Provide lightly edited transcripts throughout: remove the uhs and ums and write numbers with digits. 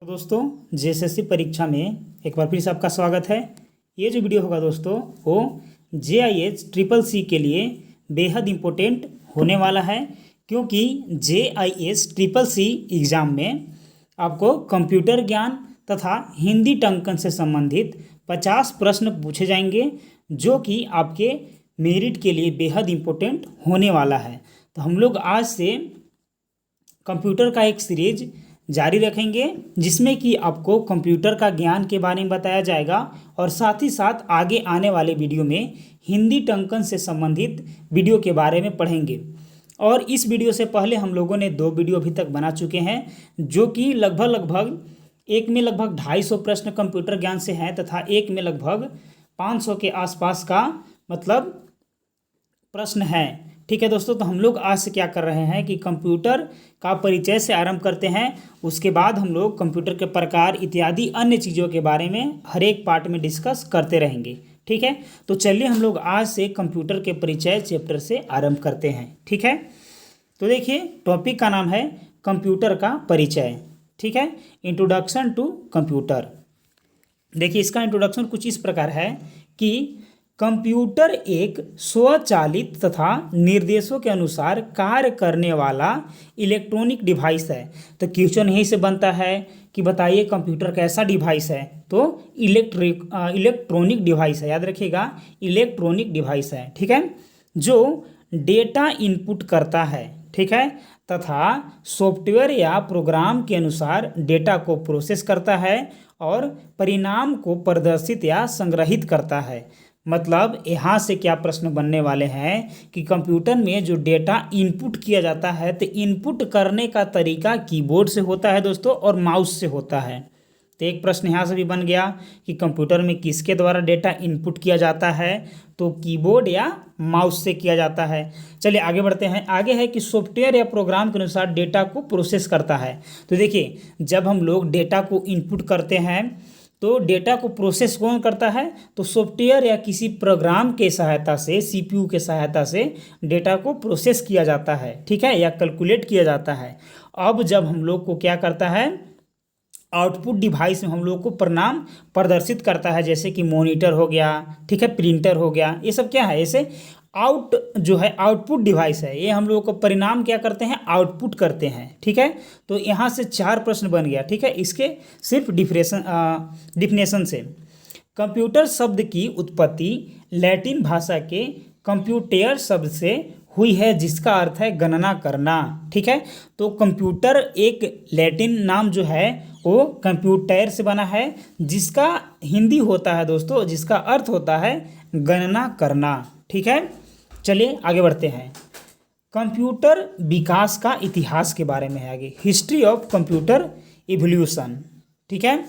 दोस्तों जेएसएससी परीक्षा में एक बार फिर से आपका स्वागत है। ये जो वीडियो होगा दोस्तों वो JIH ट्रिपल सी के लिए बेहद इम्पोर्टेंट होने वाला है, क्योंकि JIH ट्रिपल सी एग्ज़ाम में आपको कंप्यूटर ज्ञान तथा हिंदी टंकन से संबंधित 50 प्रश्न पूछे जाएंगे, जो कि आपके मेरिट के लिए बेहद इम्पोर्टेंट होने वाला है। तो हम लोग आज से कंप्यूटर का एक सीरीज जारी रखेंगे, जिसमें कि आपको कंप्यूटर का ज्ञान के बारे में बताया जाएगा और साथ ही साथ आगे आने वाले वीडियो में हिंदी टंकन से संबंधित वीडियो के बारे में पढ़ेंगे। और इस वीडियो से पहले हम लोगों ने 2 वीडियो अभी तक बना चुके हैं, जो कि लगभग एक में लगभग 250 प्रश्न कंप्यूटर ज्ञान से हैं तथा एक में लगभग 500 के आसपास का मतलब प्रश्न है। ठीक है दोस्तों, तो हम लोग आज से क्या कर रहे हैं कि कंप्यूटर का परिचय से आरंभ करते हैं। उसके बाद हम लोग कंप्यूटर के प्रकार इत्यादि अन्य चीज़ों के बारे में हर एक पार्ट में डिस्कस करते रहेंगे। ठीक है, तो चलिए हम लोग आज से कंप्यूटर के परिचय चैप्टर से आरंभ करते हैं। ठीक है, तो देखिए टॉपिक का नाम है कंप्यूटर का परिचय। ठीक है, इंट्रोडक्शन टू कंप्यूटर। देखिए इसका इंट्रोडक्शन कुछ इस प्रकार है कि कंप्यूटर एक स्वचालित तथा निर्देशों के अनुसार कार्य करने वाला इलेक्ट्रॉनिक डिवाइस है। तो क्वेश्चन यहीं से बनता है कि बताइए कंप्यूटर कैसा डिवाइस है, तो इलेक्ट्रॉनिक डिवाइस है। याद रखिएगा, इलेक्ट्रॉनिक डिवाइस है। ठीक है, जो डेटा इनपुट करता है, ठीक है, तथा सॉफ्टवेयर या प्रोग्राम के अनुसार डेटा को प्रोसेस करता है और परिणाम को प्रदर्शित या संग्रहित करता है। मतलब यहाँ से क्या प्रश्न बनने वाले हैं कि कंप्यूटर में जो डेटा इनपुट किया जाता है, तो इनपुट करने का तरीका कीबोर्ड से होता है दोस्तों और माउस से होता है। तो एक प्रश्न यहाँ से भी बन गया कि कंप्यूटर में किसके द्वारा डेटा इनपुट किया जाता है, तो कीबोर्ड या माउस से किया जाता है। चलिए आगे बढ़ते हैं। आगे है कि सॉफ्टवेयर या प्रोग्राम के अनुसार डेटा को प्रोसेस करता है। तो देखिए जब हम लोग डेटा को इनपुट करते हैं तो डेटा को प्रोसेस कौन करता है, तो सॉफ्टवेयर या किसी प्रोग्राम के सहायता से, CPU के सहायता से डेटा को प्रोसेस किया जाता है। ठीक है, या कैलकुलेट किया जाता है। अब जब हम लोग को क्या करता है, आउटपुट डिवाइस में हम लोग को परिणाम प्रदर्शित करता है, जैसे कि मॉनिटर हो गया, ठीक है, प्रिंटर हो गया, ये सब क्या है, ऐसे जो है आउटपुट डिवाइस है। ये हम लोग को परिणाम क्या करते हैं, आउटपुट करते हैं। ठीक है, तो यहाँ से 4 प्रश्न बन गया। ठीक है, इसके सिर्फ डिफिनेशन से। कंप्यूटर शब्द की उत्पत्ति लैटिन भाषा के कंप्यूटेयर शब्द से हुई है, जिसका अर्थ है गणना करना। ठीक है, तो कंप्यूटर एक लैटिन नाम जो है वो कंप्यूटर से बना है, जिसका हिंदी होता है दोस्तों, जिसका अर्थ होता है गणना करना। ठीक है, चलिए आगे बढ़ते हैं। कंप्यूटर विकास का इतिहास के बारे में है आगे, हिस्ट्री ऑफ कंप्यूटर इवोल्यूशन। ठीक है,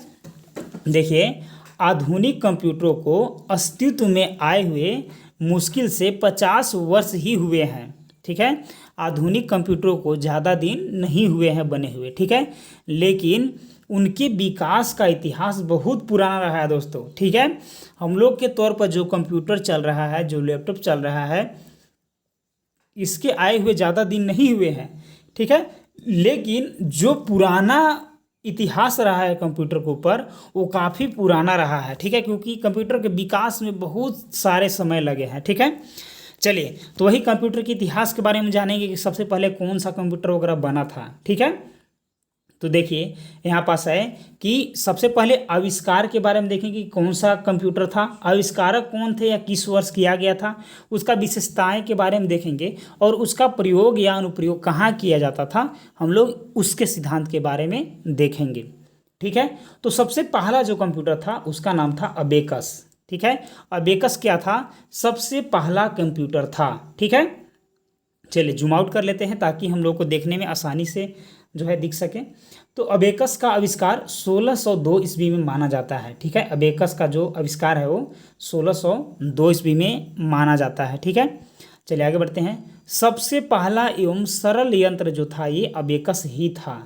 देखिए आधुनिक कंप्यूटरों को अस्तित्व में आए हुए मुश्किल से 50 वर्ष ही हुए हैं। ठीक है, आधुनिक कंप्यूटरों को ज़्यादा दिन नहीं हुए हैं बने हुए। ठीक है, लेकिन उनके विकास का इतिहास बहुत पुराना रहा है दोस्तों। ठीक है, हम लोग के तौर पर जो कंप्यूटर चल रहा है, जो लैपटॉप चल रहा है, इसके आए हुए ज़्यादा दिन नहीं हुए हैं। ठीक है, लेकिन जो पुराना इतिहास रहा है कंप्यूटर के ऊपर, वो काफ़ी पुराना रहा है। ठीक है, क्योंकि कंप्यूटर के विकास में बहुत सारे समय लगे हैं। ठीक है, चलिए तो वही कंप्यूटर के इतिहास के बारे में जानेंगे कि सबसे पहले कौन सा कंप्यूटर वगैरह बना था। ठीक है, तो देखिए यहाँ पास है कि सबसे पहले आविष्कार के बारे में देखें कि कौन सा कंप्यूटर था, आविष्कारक कौन थे या किस वर्ष किया गया था, उसका विशेषताएं के बारे में देखेंगे और उसका प्रयोग या अनुप्रयोग कहाँ किया जाता था, हम लोग उसके सिद्धांत के बारे में देखेंगे। ठीक है, तो सबसे पहला जो कंप्यूटर था उसका नाम था अबेकस। ठीक है, अबेकस क्या था, सबसे पहला कंप्यूटर था। ठीक है, चलिए जूम आउट कर लेते हैं ताकि हम लोग को देखने में आसानी से जो है दिख सके। तो अबेकस का आविष्कार 1602 ईस्वी में माना जाता है। ठीक है, अबेकस का जो आविष्कार है वो 1602 ईस्वी में माना जाता है। ठीक है, चलिए आगे बढ़ते हैं। सबसे पहला एवं सरल यंत्र जो था ये अबेकस ही था।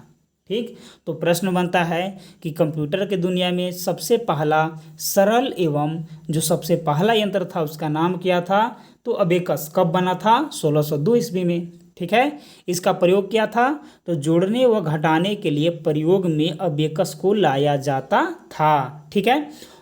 ठीक, तो प्रश्न बनता है कि कंप्यूटर के दुनिया में सबसे पहला सरल एवं जो सबसे पहला यंत्र था उसका नाम क्या था, तो अबेकस कब बना था, 1602 ईस्वी में। ठीक है। इसका प्रयोग क्या था? तो जोड़ने व घटाने के लिए प्रयोग में अबेकस को लाया जाता था, ठीक है।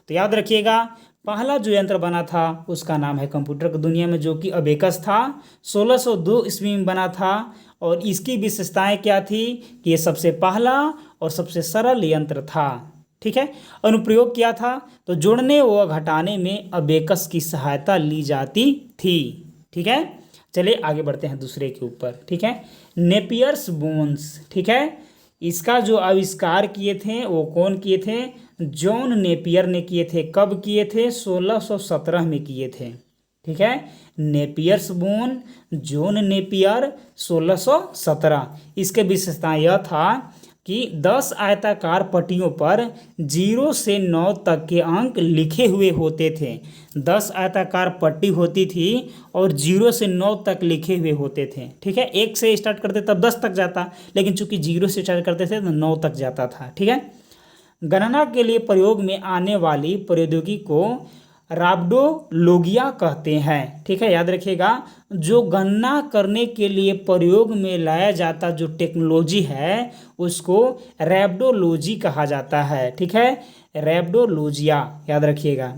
तो याद रखिएगा, पहला जो यंत्र बना था उसका नाम है कंप्यूटर की दुनिया में, जो कि अबेकस था। 1602 ईस्वी में बना था और इसकी विशेषताएं क्या थी कि ये सबसे पहला और सबसे सरल यंत्र था, ठीक है। अनुप्रयोग क्या था? तो जोड़ने व घटाने में अबेकस की सहायता ली जाती थी, ठीक है। चलिए आगे बढ़ते हैं दूसरे के ऊपर, ठीक है। नेपियर्स बोन्स, ठीक है। इसका जो आविष्कार किए थे वो कौन किए थे? जॉन नेपियर ने किए थे। कब किए थे? 1617 में किए थे, ठीक है। Napier's bone, John Napier, 1617। इसके विशेषता यह था कि 10 आयताकार पट्टियों पर 0 से 9 तक के अंक लिखे हुए होते थे। 10 आयताकार पट्टी होती थी और 0 से 9 तक लिखे हुए होते थे, ठीक है। 1 से स्टार्ट करते तब 10 तक जाता, लेकिन चूंकि 0 से स्टार्ट करते थे तो 9 तक जाता था, ठीक है। गणना के लिए प्रयोग में आने वाली प्रौद्योगिकी को राब्डोलोगिया कहते हैं, ठीक है। याद रखिएगा, जो गणना करने के लिए प्रयोग में लाया जाता जो टेक्नोलॉजी है उसको रैप्डोलॉजी कहा जाता है, ठीक है। रैप्डोलोजिया, याद रखिएगा।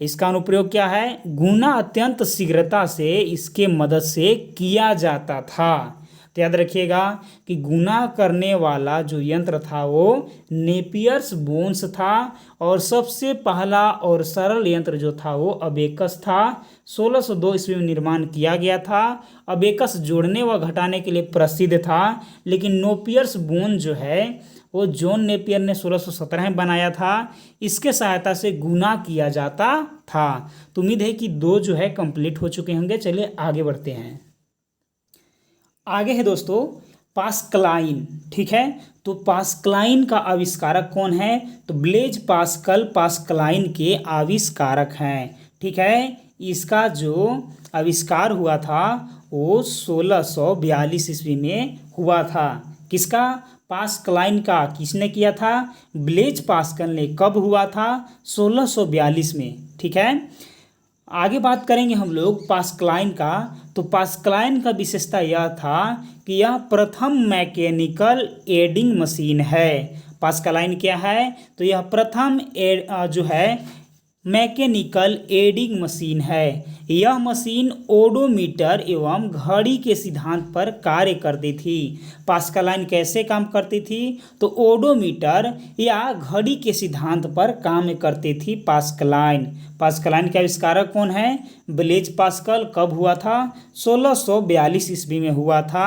इसका अनुप्रयोग क्या है? गुणा अत्यंत शीघ्रता से इसके मदद से किया जाता था। तो याद रखिएगा कि गुणा करने वाला जो यंत्र था वो नेपियर्स बोन्स था और सबसे पहला और सरल यंत्र जो था वो अबेकस था। 1602 ईस्वी में निर्माण किया गया था। अबेकस जोड़ने व घटाने के लिए प्रसिद्ध था, लेकिन नेपियर्स बोन जो है वो जॉन नेपियर ने 1617 में बनाया था। इसके सहायता से गुणा किया जाता था। तो उम्मीद है कि 2 जो है कंप्लीट हो चुके होंगे। चलिए आगे बढ़ते हैं। आगे है दोस्तों पास्कलाइन, ठीक है। तो पास्कलाइन का आविष्कारक कौन है? तो ब्लेज पास्कल पास्कलाइन के आविष्कारक हैं, ठीक है। इसका जो आविष्कार हुआ था वो 1642 ईस्वी में हुआ था। किसका? पास्कलाइन का। किसने किया था? ब्लेज पास्कल ने। कब हुआ था? 1642 में, ठीक है। आगे बात करेंगे हम लोग पास्कलाइन का। तो पास्कलाइन का विशेषता यह था कि यह प्रथम मैकेनिकल एडिंग मशीन है। पास्कलाइन क्या है? तो यह प्रथम जो है मैकेनिकल एडिंग मशीन है। यह मशीन ओडोमीटर एवं घड़ी के सिद्धांत पर कार्य करती थी। पास्कलाइन कैसे काम करती थी? तो ओडोमीटर या घड़ी के सिद्धांत पर काम करती थी पास्कलाइन। पास्कलाइन के आविष्कारक कौन है? Blaise Pascal. कब हुआ था? 1642 ईस्वी में हुआ था।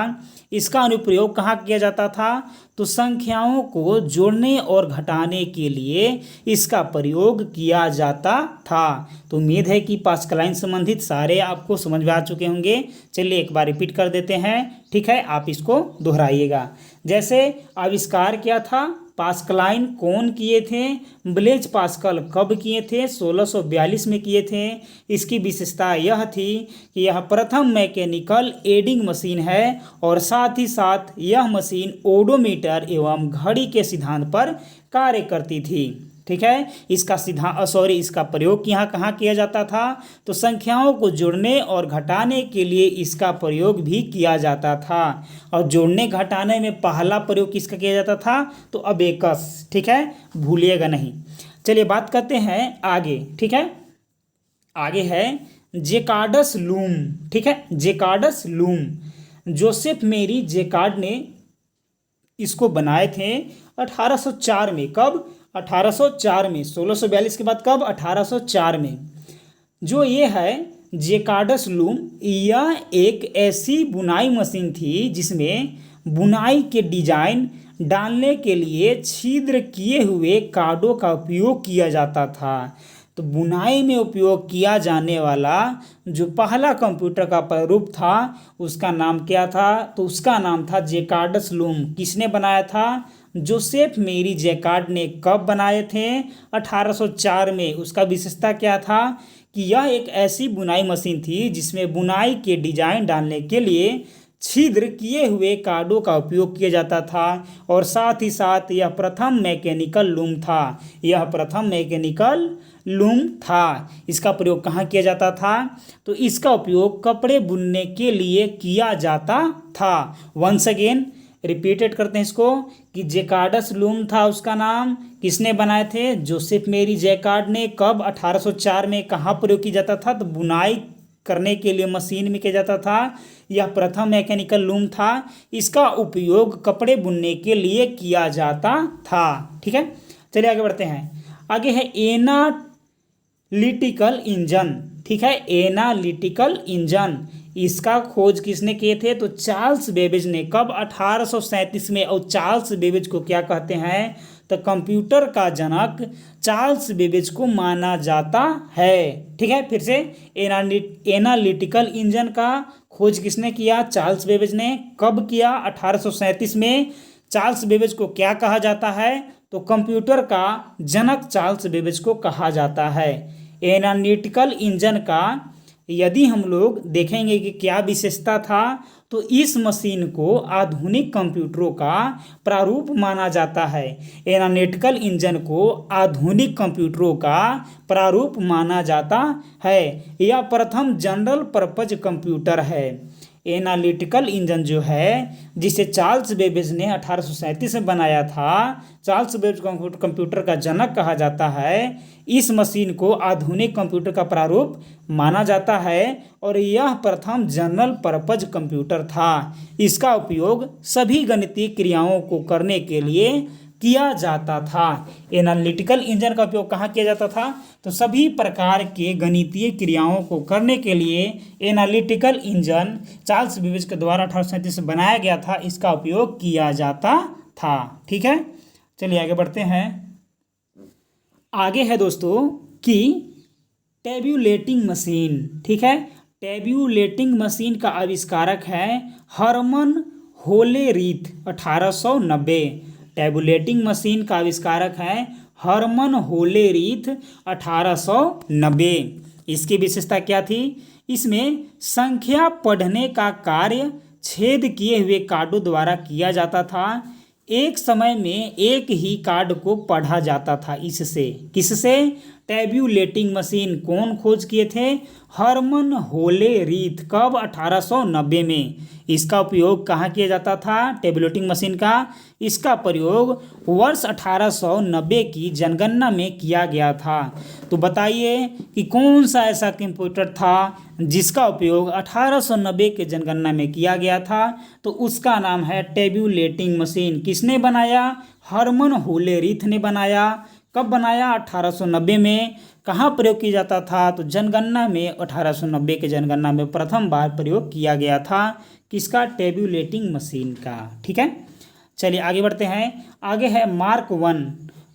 इसका अनुप्रयोग कहाँ किया जाता था? तो संख्याओं को जोड़ने और घटाने के लिए इसका प्रयोग किया जाता था। तो उम्मीद है कि पास्कलाइन संबंधित सारे आपको समझ में आ चुके होंगे। चलिए एक बार रिपीट कर देते हैं, ठीक है। आप इसको दोहराइएगा। जैसे आविष्कार क्या था? पास्कलाइन कौन किए थे? Blaise Pascal. कब किए थे? 1642 में किए थे। इसकी विशेषता यह थी कि यह प्रथम मैकेनिकल एडिंग मशीन है और साथ ही साथ यह मशीन ओडोमीटर एवं घड़ी के सिद्धांत पर कार्य करती थी, ठीक है। इसका प्रयोग यहाँ कहाँ किया जाता था? तो संख्याओं को जोड़ने और घटाने के लिए इसका प्रयोग भी किया जाता था। और जोड़ने घटाने में पहला प्रयोग किसका किया जाता था? तो अबेकस, ठीक है, भूलिएगा नहीं। चलिए बात करते हैं आगे, ठीक है। आगे है जेकार्डस लूम, ठीक है। जेकार्डस लूम जोसेफ मेरी जेकार्ड ने इसको बनाए थे 1804 में। कब? 1804 में। 1642 के बाद कब? 1804 में। जो ये है जेकार्डस लूम, यह एक ऐसी बुनाई मशीन थी जिसमें बुनाई के डिजाइन डालने के लिए छिद्र किए हुए कार्डों का उपयोग किया जाता था। तो बुनाई में उपयोग किया जाने वाला जो पहला कंप्यूटर का प्रारूप था उसका नाम क्या था? तो उसका नाम था जेकार्डस लूम। किसने बनाया था? जोसेफ मेरी जेकार्ड ने। कब बनाए थे? 1804 में। उसका विशेषता क्या था? कि यह एक ऐसी बुनाई मशीन थी जिसमें बुनाई के डिजाइन डालने के लिए छिद्र किए हुए कार्डों का उपयोग किया जाता था और साथ ही साथ यह प्रथम मैकेनिकल लूम था। यह प्रथम मैकेनिकल लूम था। इसका प्रयोग कहाँ किया जाता था? तो इसका उपयोग कपड़े बुनने के लिए किया जाता था। वंस अगेन रिपीटेड करते हैं इसको कि जैकार्डस लूम था उसका नाम। किसने बनाए थे? जोसेफ मेरी जैकार्ड ने। कब? 1804 में। कहाँ प्रयोग किया जाता था? तो बुनाई करने के लिए मशीन में किया जाता था। यह प्रथम मैकेनिकल लूम था। इसका उपयोग कपड़े बुनने के लिए किया जाता था। ठीक है, चलिए आगे बढ़ते हैं। आगे है एनालिटिकल इंजन। ठीक है, एनालिटिकल इंजन। इसका खोज किसने किए थे? तो चार्ल्स बेबेज ने। कब? 1837 में। और चार्ल्स बेबेज को क्या कहते हैं? तो कंप्यूटर का जनक चार्ल्स बेबेज को माना जाता है। ठीक है, फिर से एनालिटिकल इंजन का खोज किसने किया? चार्ल्स बेबेज ने। कब किया? 1837 में। चार्ल्स बेबेज को क्या कहा जाता है? तो कंप्यूटर का जनक चार्ल्स बेबेज को कहा जाता है। एनालिटिकल इंजन का यदि हम लोग देखेंगे कि क्या विशेषता था, तो इस मशीन को आधुनिक कंप्यूटरों का प्रारूप माना जाता है। एनालिटिकल इंजन को आधुनिक कंप्यूटरों का प्रारूप माना जाता है। यह प्रथम जनरल पर्पज कंप्यूटर है। एनालिटिकल इंजन जो है जिसे चार्ल्स बेबेज ने 1837 में बनाया था, चार्ल्स बेबेज कंप्यूटर का जनक कहा जाता है। इस मशीन को आधुनिक कंप्यूटर का प्रारूप माना जाता है और यह प्रथम जनरल पर्पज कंप्यूटर था। इसका उपयोग सभी गणितीय क्रियाओं को करने के लिए किया जाता था। एनालिटिकल इंजन का उपयोग कहाँ किया जाता था? तो सभी प्रकार के गणितीय क्रियाओं को करने के लिए एनालिटिकल इंजन चार्ल्स बेबेज के द्वारा 1837 में बनाया गया था। इसका उपयोग किया जाता था। ठीक है, चलिए आगे बढ़ते हैं। आगे है दोस्तों कि टेब्यूलेटिंग मशीन। ठीक है, टेब्यूलेटिंग मशीन का आविष्कारक है हरमन होलेरीथ 1890। टेबुलेटिंग मशीन का आविष्कारक है हरमन होलेरीथ 1890। इसकी विशेषता क्या थी? इसमें संख्या पढ़ने का कार्य छेद किए हुए कार्डों द्वारा किया जाता था। एक समय में एक ही कार्ड को पढ़ा जाता था। इससे किससे? टेब्यूलेटिंग मशीन कौन खोज किए थे? हरमन होलेरीथ। कब? 1890 में। इसका उपयोग कहाँ किया जाता था? टेब्यूलेटिंग मशीन का इसका प्रयोग वर्ष 1890 की जनगणना में किया गया था। तो बताइए कि कौन सा ऐसा कंप्यूटर था जिसका उपयोग 1890 के जनगणना में किया गया था? तो उसका नाम है टेब्यूलेटिंग मशीन। किसने बनाया? हरमन होलेरीथ ने बनाया। कब बनाया? 1890 में। कहाँ प्रयोग किया जाता था? तो जनगणना में। 1890 के जनगणना में प्रथम बार प्रयोग किया गया था। किसका? टेब्यूलेटिंग मशीन का। ठीक है, चलिए आगे बढ़ते हैं। आगे है मार्क वन।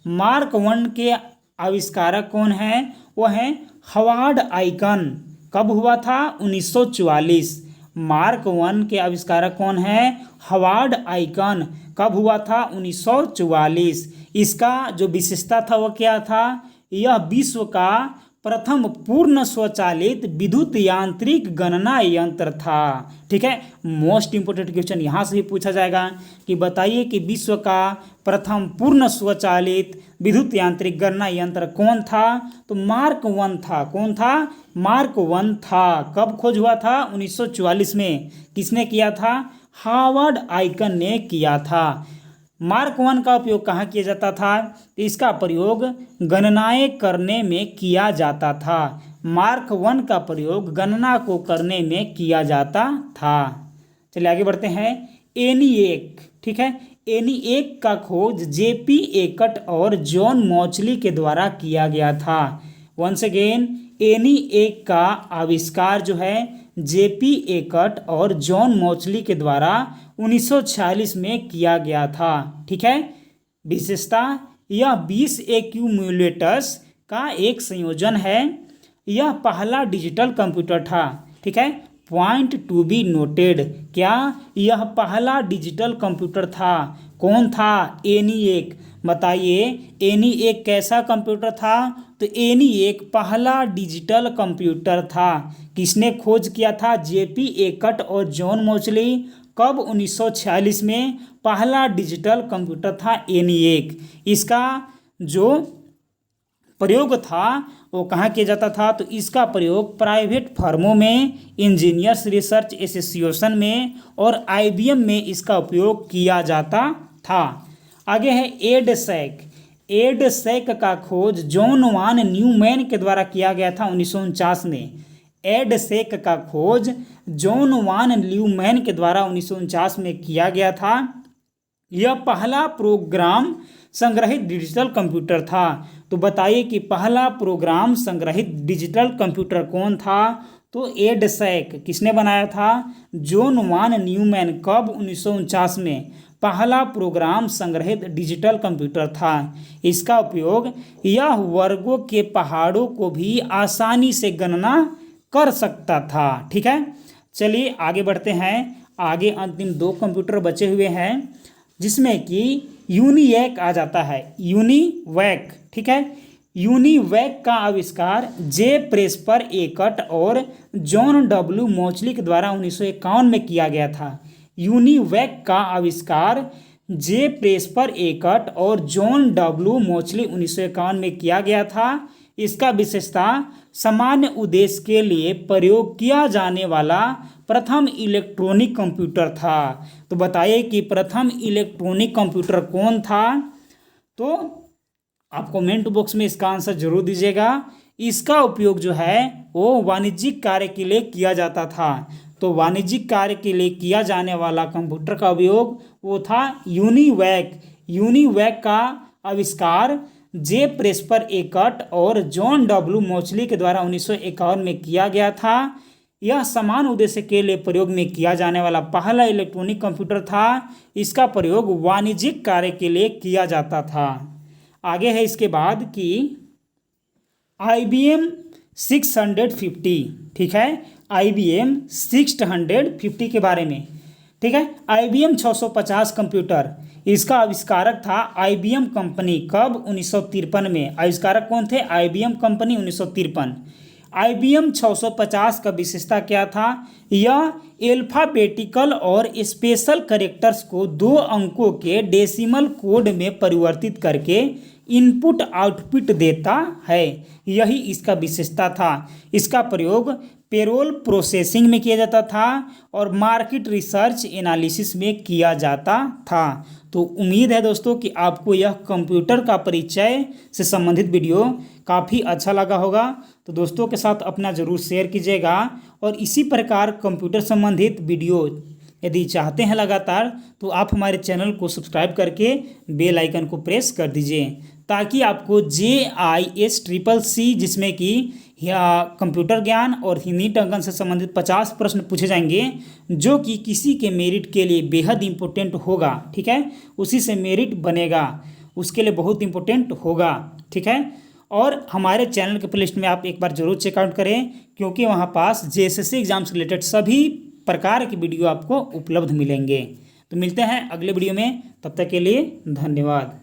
मार्क वन के आविष्कारक कौन है? वह है हवार्ड आइकन। कब हुआ था? 1944। मार्क वन के आविष्कारक कौन है? Harvard icon. कब हुआ था? 1944। इसका जो विशेषता था वह क्या था? यह विश्व का प्रथम पूर्ण स्वचालित विद्युत यांत्रिक गणना यंत्र था। ठीक है, मोस्ट इंपोर्टेंट क्वेश्चन यहाँ से भी पूछा जाएगा कि बताइए कि विश्व का प्रथम पूर्ण स्वचालित विद्युत यांत्रिक गणना यंत्र कौन था? तो मार्क वन था। कौन था? मार्क वन था। कब खोज हुआ था? 1944 में। किसने किया था? हार्वर्ड आइकन ने किया था। मार्क वन का उपयोग कहाँ किया जाता था? इसका प्रयोग गणनाएं करने में किया जाता था। मार्क वन का प्रयोग गणना को करने में किया जाता था। चलिए आगे बढ़ते हैं। एनिएक। ठीक है, एनिएक का खोज जेपी एकट और जॉन मॉचली के द्वारा किया गया था। वंस अगेन एनिएक का आविष्कार जो है जेपी एकट और जॉन मॉचली के द्वारा 1946 में किया गया था। ठीक है, विशेषता यह 20 एक्यूमुलेटर्स का एक संयोजन है। यह पहला डिजिटल कंप्यूटर था। ठीक है, पॉइंट टू बी नोटेड। क्या? यह पहला डिजिटल कंप्यूटर था। कौन था? एनिएक। बताइए एनिएक कैसा कंप्यूटर था? तो एनिएक पहला डिजिटल कंप्यूटर था। किसने खोज किया था? जेपी एकट और जॉन मॉचली कब 1946 में पहला डिजिटल कंप्यूटर था ENIAC। इसका जो प्रयोग था वो कहाँ किया जाता था, तो इसका प्रयोग प्राइवेट फर्मों में, इंजीनियर्स रिसर्च एसोसिएशन में और IBM में इसका उपयोग किया जाता था। आगे है एडसैक। एडसैक का खोज जॉन वान न्यूमैन के द्वारा किया गया था 1949 में। एडसैक का खोज जॉन वान न्यूमैन के द्वारा 1949 में किया गया था। यह पहला प्रोग्राम संग्रहित डिजिटल कंप्यूटर था। तो बताइए कि पहला प्रोग्राम संग्रहित डिजिटल कंप्यूटर कौन था, तो एडसैक किसने बनाया था, जॉन वान न्यूमैन। कब 1949 में पहला प्रोग्राम संग्रहित डिजिटल कंप्यूटर था। इसका उपयोग यह वर्गों के पहाड़ों को भी आसानी से गणना कर सकता था। ठीक है, चलिए आगे बढ़ते हैं। आगे अंतिम 2 कंप्यूटर बचे हुए हैं जिसमें कि यूनिवैक आ जाता है। यूनिवैक, ठीक है। यूनिवैक का आविष्कार जे प्रेस्पर एकट और जॉन डब्ल्यू मोचली के द्वारा 1951 में किया गया था। यूनिवैक का आविष्कार जे प्रेस्पर एकट और जॉन डब्ल्यू मोचली 1951 में किया गया था। इसका विशेषता सामान्य उद्देश्य के लिए प्रयोग किया जाने वाला प्रथम इलेक्ट्रॉनिक कंप्यूटर था। तो बताइए कि प्रथम इलेक्ट्रॉनिक कंप्यूटर कौन था, तो आप कमेंट बॉक्स में इसका आंसर जरूर दीजिएगा। इसका उपयोग जो है वो वाणिज्यिक कार्य के लिए किया जाता था। तो वाणिज्यिक कार्य के लिए किया जाने वाला कंप्यूटर का उपयोग वो था यूनिवैक। यूनिवैक का आविष्कार जे प्रेस्पर एकट और जॉन डब्ल्यू मोचली के द्वारा 1951 में किया गया था। यह समान उद्देश्य के लिए प्रयोग में किया जाने वाला पहला इलेक्ट्रॉनिक कंप्यूटर था। इसका प्रयोग वाणिज्यिक कार्य के लिए किया जाता था। आगे है इसके बाद कि IBM 650, ठीक है, IBM 650 के बारे में, ठीक है। IBM 650 कंप्यूटर, इसका आविष्कारक था IBM कंपनी। कब? 1953 में। आविष्कारक कौन थे? IBM company, 1953। IBM 650 का विशेषता क्या था? यह एल्फाबेटिकल और स्पेशल कैरेक्टर्स को 2 अंकों के डेसिमल कोड में परिवर्तित करके इनपुट आउटपुट देता है, यही इसका विशेषता था। इसका प्रयोग पेरोल प्रोसेसिंग में किया जाता था और मार्केट रिसर्च एनालिसिस में किया जाता था। तो उम्मीद है दोस्तों कि आपको यह कंप्यूटर का परिचय से संबंधित वीडियो काफ़ी अच्छा लगा होगा। तो दोस्तों के साथ अपना ज़रूर शेयर कीजिएगा और इसी प्रकार कंप्यूटर संबंधित वीडियो यदि चाहते हैं लगातार, तो आप हमारे चैनल को सब्सक्राइब करके बेल आइकन को प्रेस कर दीजिए ताकि आपको JIS CCC जिसमें कि कंप्यूटर ज्ञान और हिंदी टंकन से संबंधित 50 प्रश्न पूछे जाएंगे जो कि किसी के मेरिट के लिए बेहद इम्पोर्टेंट होगा, ठीक है, उसी से मेरिट बनेगा, उसके लिए बहुत इम्पोर्टेंट होगा, ठीक है। और हमारे चैनल के प्लेलिस्ट में आप एक बार जरूर चेकआउट करें क्योंकि वहाँ पास JSSC एग्जाम से रिलेटेड सभी प्रकार के वीडियो आपको उपलब्ध मिलेंगे। तो मिलते हैं अगले वीडियो में, तब तक के लिए धन्यवाद।